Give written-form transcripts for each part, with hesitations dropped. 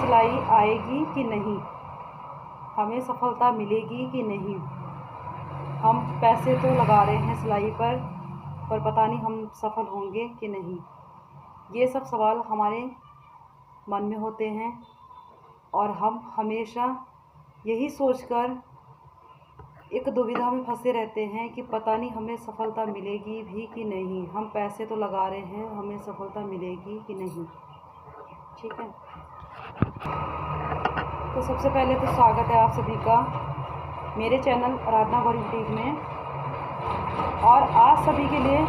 सिलाई आएगी कि नहीं, हमें सफलता मिलेगी कि नहीं। हम पैसे तो लगा रहे हैं सिलाई पर पता नहीं हम सफल होंगे कि नहीं। ये सब सवाल हमारे मन में होते हैं और हम हमेशा यही सोचकर एक दुविधा में फंसे रहते हैं कि पता नहीं हमें सफलता मिलेगी भी कि नहीं। हम पैसे तो लगा रहे हैं, हमें सफलता मिलेगी कि नहीं। ठीक है, तो सबसे पहले तो स्वागत है आप सभी का मेरे चैनल आराधना गौरी बुटीक में। और आज सभी के लिए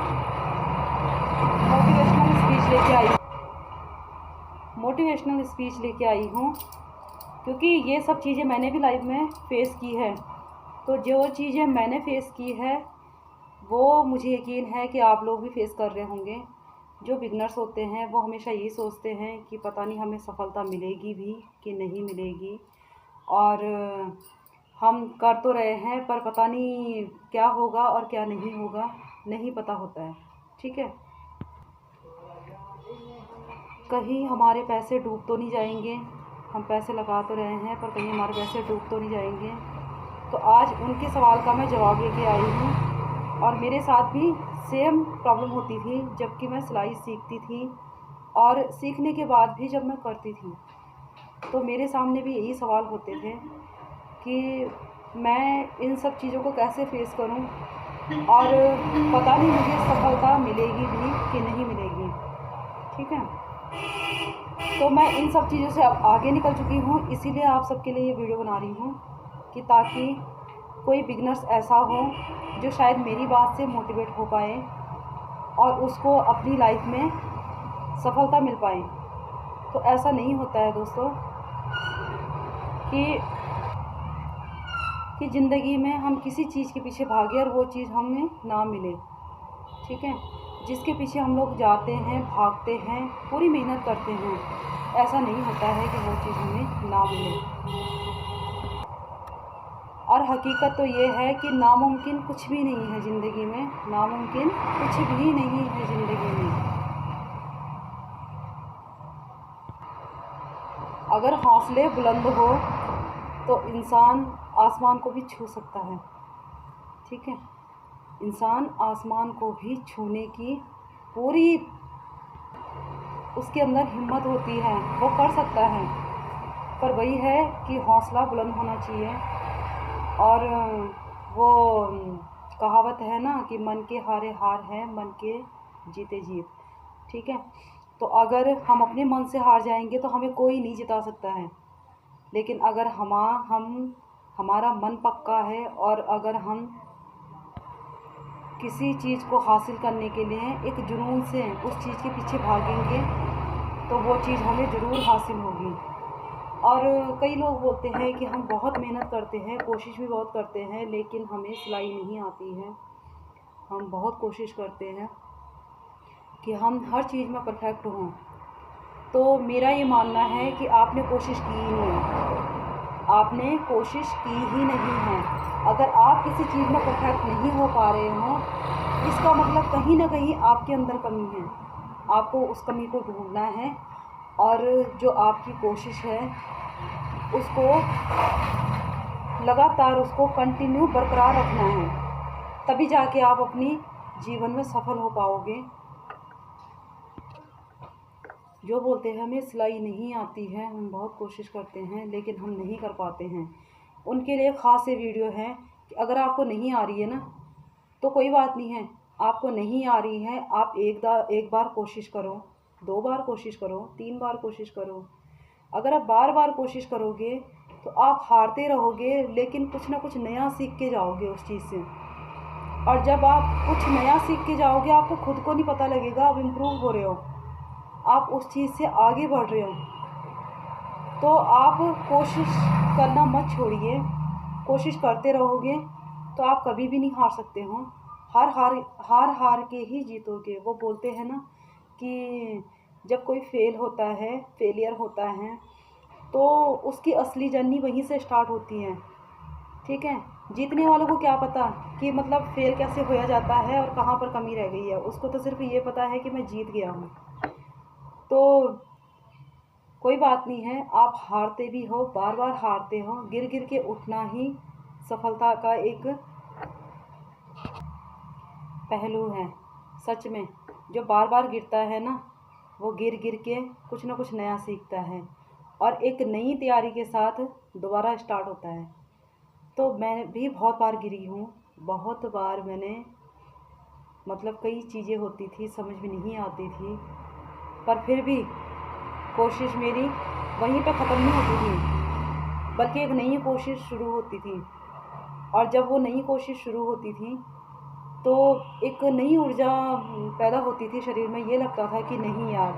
मोटिवेशनल स्पीच लेके आई हूँ, क्योंकि ये सब चीज़ें मैंने भी लाइफ में फ़ेस की है। तो जो चीज़ें मैंने फ़ेस की है वो मुझे यकीन है कि आप लोग भी फेस कर रहे होंगे। जो बिगनर्स होते हैं वो हमेशा यही सोचते हैं कि पता नहीं हमें सफलता मिलेगी भी कि नहीं मिलेगी, और हम कर तो रहे हैं पर पता नहीं क्या होगा और क्या नहीं होगा, नहीं पता होता है। ठीक है, कहीं हमारे पैसे डूब तो नहीं जाएंगे। हम पैसे लगा तो रहे हैं पर कहीं हमारे पैसे डूब तो नहीं जाएंगे। तो आज उनके सवाल का मैं जवाब लेके आई हूँ। और मेरे साथ भी सेम प्रॉब्लम होती थी जबकि मैं सिलाई सीखती थी, और सीखने के बाद भी जब मैं करती थी तो मेरे सामने भी यही सवाल होते थे कि मैं इन सब चीज़ों को कैसे फेस करूं, और पता नहीं मुझे सफलता मिलेगी भी कि नहीं मिलेगी। ठीक है, तो मैं इन सब चीज़ों से अब आगे निकल चुकी हूँ, इसीलिए आप सबके लिए ये वीडियो बना रही हूँ कि ताकि कोई बिगनर्स ऐसा हो जो शायद मेरी बात से मोटिवेट हो पाए और उसको अपनी लाइफ में सफलता मिल पाए। तो ऐसा नहीं होता है दोस्तों कि ज़िंदगी में हम किसी चीज़ के पीछे भागे और वो चीज़ हमें ना मिले। ठीक है, जिसके पीछे हम लोग जाते हैं, भागते हैं, पूरी मेहनत करते हैं, ऐसा नहीं होता है कि वो चीज़ हमें ना मिले। और हकीकत तो ये है कि नामुमकिन कुछ भी नहीं है ज़िंदगी में, नामुमकिन कुछ भी नहीं है ज़िंदगी में। अगर हौसले बुलंद हो तो इंसान आसमान को भी छू सकता है। ठीक है, इंसान आसमान को भी छूने की पूरी उसके अंदर हिम्मत होती है, वो कर सकता है। पर वही है कि हौसला बुलंद होना चाहिए। और वो कहावत है ना कि मन के हारे हार है, मन के जीते जीत। ठीक है, तो अगर हम अपने मन से हार जाएंगे तो हमें कोई नहीं जिता सकता है। लेकिन अगर हमारा मन पक्का है और अगर हम किसी चीज़ को हासिल करने के लिए एक जुनून से उस चीज़ के पीछे भागेंगे तो वो चीज़ हमें ज़रूर हासिल होगी। और कई लोग बोलते हैं कि हम बहुत मेहनत करते हैं, कोशिश भी बहुत करते हैं, लेकिन हमें सिलाई नहीं आती है। हम बहुत कोशिश करते हैं कि हम हर चीज़ में परफेक्ट हों। तो मेरा ये मानना है कि आपने कोशिश की ही नहीं, आपने कोशिश की ही नहीं है। अगर आप किसी चीज़ में परफेक्ट नहीं हो पा रहे हो, इसका मतलब कहीं ना कहीं आपके अंदर कमी है। आपको उस कमी को ढूंढना है और जो आपकी कोशिश है उसको लगातार उसको कंटिन्यू बरकरार रखना है, तभी जाके आप अपनी जीवन में सफल हो पाओगे। जो बोलते हैं हमें सिलाई नहीं आती है, हम बहुत कोशिश करते हैं लेकिन हम नहीं कर पाते हैं, उनके लिए ख़ास ये वीडियो है कि अगर आपको नहीं आ रही है ना तो कोई बात नहीं है। आपको नहीं आ रही है, आप एक बार कोशिश करो, 2 बार कोशिश करो, 3 बार कोशिश करो। अगर आप बार बार कोशिश करोगे तो आप हारते रहोगे, लेकिन कुछ ना कुछ नया सीख के जाओगे उस चीज़ से। और जब आप कुछ नया सीख के जाओगे आपको खुद को नहीं पता लगेगा आप इम्प्रूव हो रहे हो, आप उस चीज़ से आगे बढ़ रहे हो। तो आप कोशिश करना मत छोड़िए, कोशिश करते रहोगे तो आप कभी भी नहीं हार सकते हो। हार के ही जीतोगे। वो बोलते हैं ना कि जब कोई फेलियर होता है तो उसकी असली जर्नी वहीं से स्टार्ट होती है। ठीक है, जीतने वालों को क्या पता कि मतलब फेल कैसे होया जाता है और कहाँ पर कमी रह गई है, उसको तो सिर्फ ये पता है कि मैं जीत गया हूँ। तो कोई बात नहीं है, आप हारते भी हो, बार बार हारते हो, गिर गिर के उठना ही सफलता का एक पहलू है। सच में जो बार बार गिरता है ना, वो गिर गिर के कुछ ना कुछ नया सीखता है और एक नई तैयारी के साथ दोबारा स्टार्ट होता है। तो मैं भी बहुत बार गिरी हूँ, बहुत बार मैंने मतलब कई चीज़ें होती थी, समझ में नहीं आती थी, पर फिर भी कोशिश मेरी वहीं पे ख़त्म नहीं होती थी, बल्कि एक नई कोशिश शुरू होती थी। और जब वो नई कोशिश शुरू होती थी तो एक नई ऊर्जा पैदा होती थी शरीर में। ये लगता था कि नहीं यार,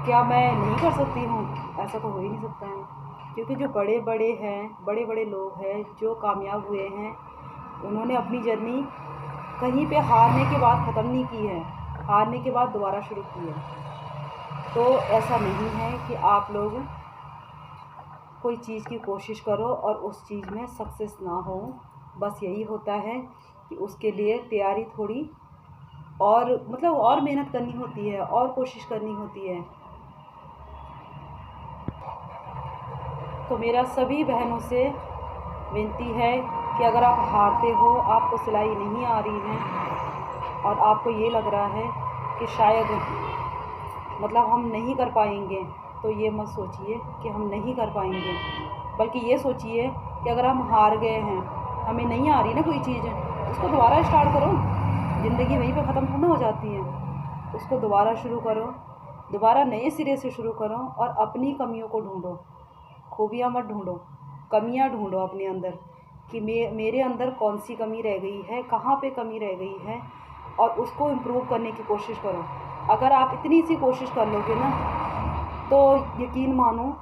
क्या मैं नहीं कर सकती हूँ? ऐसा तो हो ही नहीं सकता है, क्योंकि जो बड़े बड़े हैं, बड़े बड़े लोग हैं जो कामयाब हुए हैं, उन्होंने अपनी जर्नी कहीं पे हारने के बाद ख़त्म नहीं की है, हारने के बाद दोबारा शुरू की है। तो ऐसा नहीं है कि आप लोग कोई चीज़ की कोशिश करो और उस चीज़ में सक्सेस ना हो। बस यही होता है कि उसके लिए तैयारी थोड़ी और मतलब और मेहनत करनी होती है और कोशिश करनी होती है। तो मेरा सभी बहनों से विनती है कि अगर आप हारते हो, आपको सिलाई नहीं आ रही है और आपको ये लग रहा है कि शायद मतलब हम नहीं कर पाएंगे, तो ये मत सोचिए कि हम नहीं कर पाएंगे, बल्कि ये सोचिए कि अगर हम हार गए हैं, हमें नहीं आ रही ना कोई चीज़, उसको दोबारा स्टार्ट करो। ज़िंदगी वहीं पे ख़त्म थोड़ा हो जाती है, उसको दोबारा शुरू करो, दोबारा नए सिरे से शुरू करो और अपनी कमियों को ढूंढो। खूबियाँ मत ढूंढो, कमियाँ ढूंढो अपने अंदर कि मेरे अंदर कौन सी कमी रह गई है, कहाँ पे कमी रह गई है, और उसको इम्प्रूव करने की कोशिश करो। अगर आप इतनी सी कोशिश कर लोगे ना, तो यकीन मानो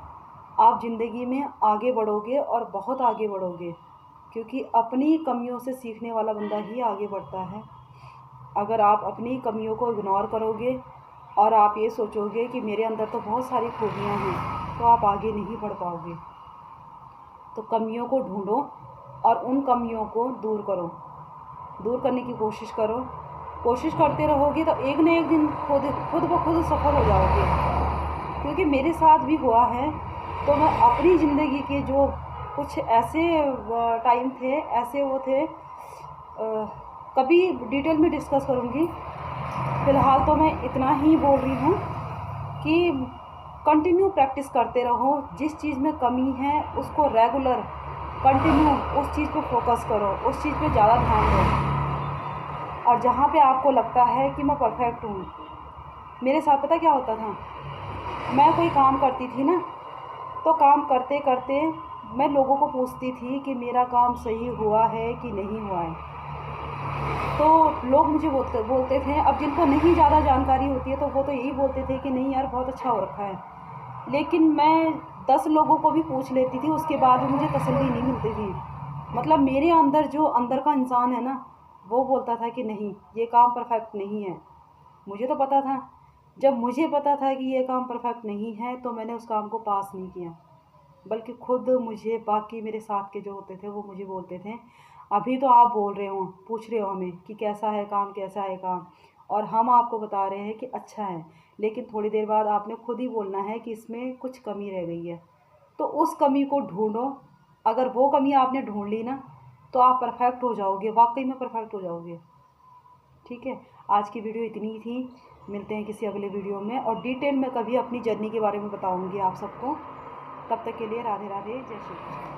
आप ज़िंदगी में आगे बढ़ोगे और बहुत आगे बढ़ोगे, क्योंकि अपनी कमियों से सीखने वाला बंदा ही आगे बढ़ता है। अगर आप अपनी कमियों को इग्नोर करोगे और आप ये सोचोगे कि मेरे अंदर तो बहुत सारी खूबियाँ हैं, तो आप आगे नहीं बढ़ पाओगे। तो कमियों को ढूंढो और उन कमियों को दूर करो, दूर करने की कोशिश करो। कोशिश करते रहोगे तो एक न एक दिन खुद ब खुद सफल हो जाओगे, क्योंकि मेरे साथ भी हुआ है। तो मैं अपनी ज़िंदगी के जो कुछ ऐसे टाइम थे, ऐसे वो थे, कभी डिटेल में डिस्कस करूँगी। फ़िलहाल तो मैं इतना ही बोल रही हूँ कि कंटिन्यू प्रैक्टिस करते रहो। जिस चीज़ में कमी है उसको रेगुलर कंटिन्यू उस चीज़ पे फोकस करो, उस चीज़ पे ज़्यादा ध्यान दो। और जहाँ पे आपको लगता है कि मैं परफेक्ट हूँ, मेरे साथ पता क्या होता था, मैं कोई काम करती थी ना, तो काम करते करते मैं लोगों को पूछती थी कि मेरा काम सही हुआ है कि नहीं हुआ है। तो लोग मुझे बोलते थे, अब जिनको नहीं ज़्यादा जानकारी होती है तो वो तो यही बोलते थे कि नहीं यार बहुत अच्छा हो रखा है। लेकिन मैं 10 लोगों को भी पूछ लेती थी, उसके बाद भी मुझे तसल्ली नहीं मिलती थी। मतलब मेरे अंदर जो अंदर का इंसान है ना, वो बोलता था कि नहीं ये काम परफेक्ट नहीं है। मुझे तो पता था, जब मुझे पता था कि ये काम परफेक्ट नहीं है, तो मैंने उस काम को पास नहीं किया, बल्कि खुद मुझे बाकी मेरे साथ के जो होते थे वो मुझे बोलते थे, अभी तो आप बोल रहे हो, पूछ रहे हो हमें कि कैसा है काम, कैसा है काम, और हम आपको बता रहे हैं कि अच्छा है, लेकिन थोड़ी देर बाद आपने खुद ही बोलना है कि इसमें कुछ कमी रह गई है। तो उस कमी को ढूंढो। अगर वो कमी आपने ढूंढ ली ना, तो आप परफेक्ट हो जाओगे, वाकई में परफेक्ट हो जाओगे। ठीक है, आज की वीडियो इतनी ही थी। मिलते हैं किसी अगले वीडियो में, और डिटेल में कभी अपनी जर्नी के बारे में बताऊंगी आप सबको। तब तक के लिए राधे राधे, जय श्री कृष्ण।